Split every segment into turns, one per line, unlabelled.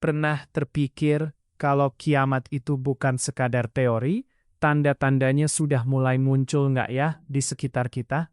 Pernah terpikir kalau kiamat itu bukan sekadar teori, tanda-tandanya sudah mulai muncul nggak ya di sekitar kita?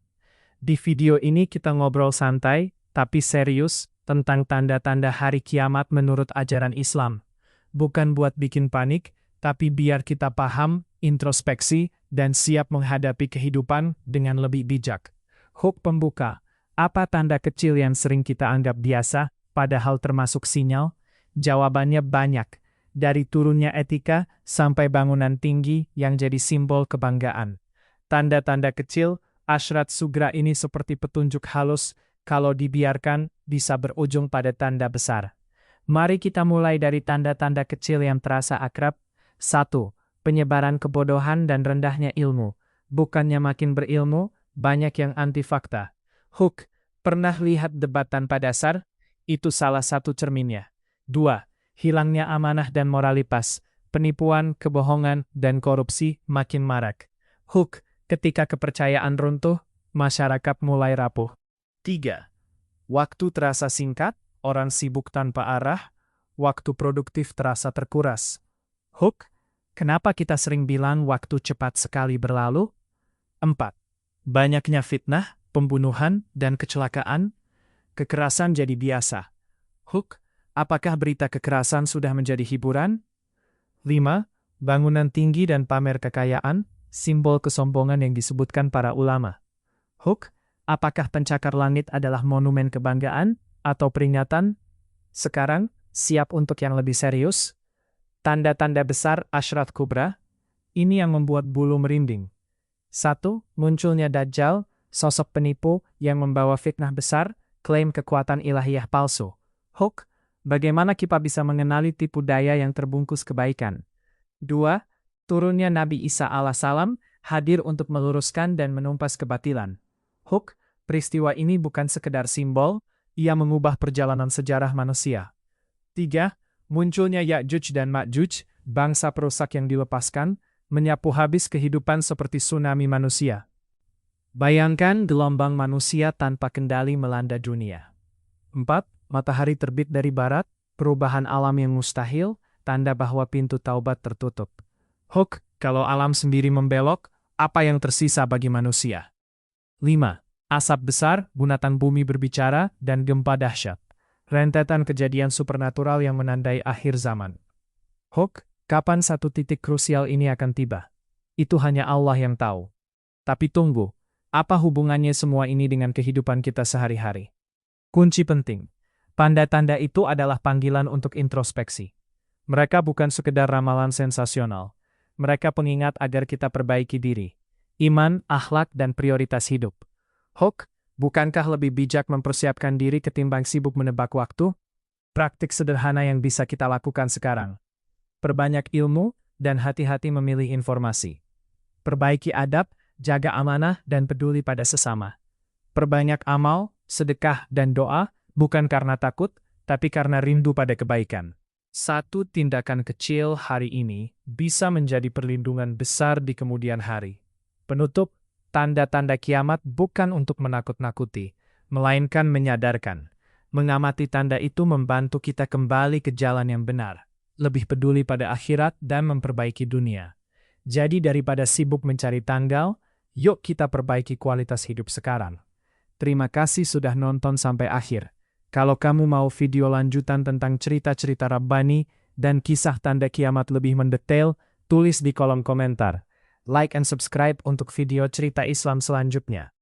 Di video ini kita ngobrol santai, tapi serius, tentang tanda-tanda hari kiamat menurut ajaran Islam. Bukan buat bikin panik, tapi biar kita paham, introspeksi, dan siap menghadapi kehidupan dengan lebih bijak. Hook pembuka. Apa tanda kecil yang sering kita anggap biasa, padahal termasuk sinyal? Jawabannya banyak, dari turunnya etika sampai bangunan tinggi yang jadi simbol kebanggaan. Tanda-tanda kecil, Asyrat Sugra ini seperti petunjuk halus, kalau dibiarkan bisa berujung pada tanda besar. Mari kita mulai dari tanda-tanda kecil yang terasa akrab. 1. Penyebaran kebodohan dan rendahnya ilmu. Bukannya makin berilmu, banyak yang anti fakta. Hook, pernah lihat debat tanpa dasar? Itu salah satu cerminnya. 2. Hilangnya amanah dan moralitas. Penipuan, kebohongan, dan korupsi makin marak. Hook, ketika kepercayaan runtuh, masyarakat mulai rapuh. 3. Waktu terasa singkat, orang sibuk tanpa arah, waktu produktif terasa terkuras. Hook, kenapa kita sering bilang waktu cepat sekali berlalu? 4. Banyaknya fitnah, pembunuhan, dan kecelakaan, kekerasan jadi biasa. Hook, apakah berita kekerasan sudah menjadi hiburan? 5. Bangunan tinggi dan pamer kekayaan, simbol kesombongan yang disebutkan para ulama. Hook, apakah pencakar langit adalah monumen kebanggaan atau peringatan? Sekarang, siap untuk yang lebih serius? Tanda-tanda besar Asyrat Kubra, ini yang membuat bulu merinding. 1. Munculnya Dajjal, sosok penipu yang membawa fitnah besar, klaim kekuatan ilahiyah palsu. Hook, bagaimana kita bisa mengenali tipu daya yang terbungkus kebaikan? 2. Turunnya Nabi Isa alaihissalam, hadir untuk meluruskan dan menumpas kebatilan. Hook, peristiwa ini bukan sekedar simbol, ia mengubah perjalanan sejarah manusia. 3. Munculnya Ya'juj dan Ma'juj, bangsa perusak yang dilepaskan, menyapu habis kehidupan seperti tsunami manusia. Bayangkan gelombang manusia tanpa kendali melanda dunia. 4. Matahari terbit dari barat, perubahan alam yang mustahil, tanda bahwa pintu taubat tertutup. Hook, kalau alam sendiri membelok, apa yang tersisa bagi manusia? 5. Asap besar, bunatan bumi berbicara, dan gempa dahsyat. Rentetan kejadian supernatural yang menandai akhir zaman. Hook, kapan satu titik krusial ini akan tiba? Itu hanya Allah yang tahu. Tapi tunggu, apa hubungannya semua ini dengan kehidupan kita sehari-hari? Kunci penting. Tanda-tanda itu adalah panggilan untuk introspeksi. Mereka bukan sekedar ramalan sensasional. Mereka pengingat agar kita perbaiki diri, iman, akhlak, dan prioritas hidup. Hook, bukankah lebih bijak mempersiapkan diri ketimbang sibuk menebak waktu? Praktik sederhana yang bisa kita lakukan sekarang. Perbanyak ilmu, dan hati-hati memilih informasi. Perbaiki adab, jaga amanah, dan peduli pada sesama. Perbanyak amal, sedekah, dan doa, bukan karena takut, tapi karena rindu pada kebaikan. Satu tindakan kecil hari ini bisa menjadi perlindungan besar di kemudian hari. Penutup, tanda-tanda kiamat bukan untuk menakut-nakuti, melainkan menyadarkan. Mengamati tanda itu membantu kita kembali ke jalan yang benar, lebih peduli pada akhirat dan memperbaiki dunia. Jadi daripada sibuk mencari tanggal, yuk kita perbaiki kualitas hidup sekarang. Terima kasih sudah nonton sampai akhir. Kalau kamu mau video lanjutan tentang cerita-cerita Rabbani dan kisah tanda kiamat lebih mendetail, tulis di kolom komentar. Like and subscribe untuk video cerita Islam selanjutnya.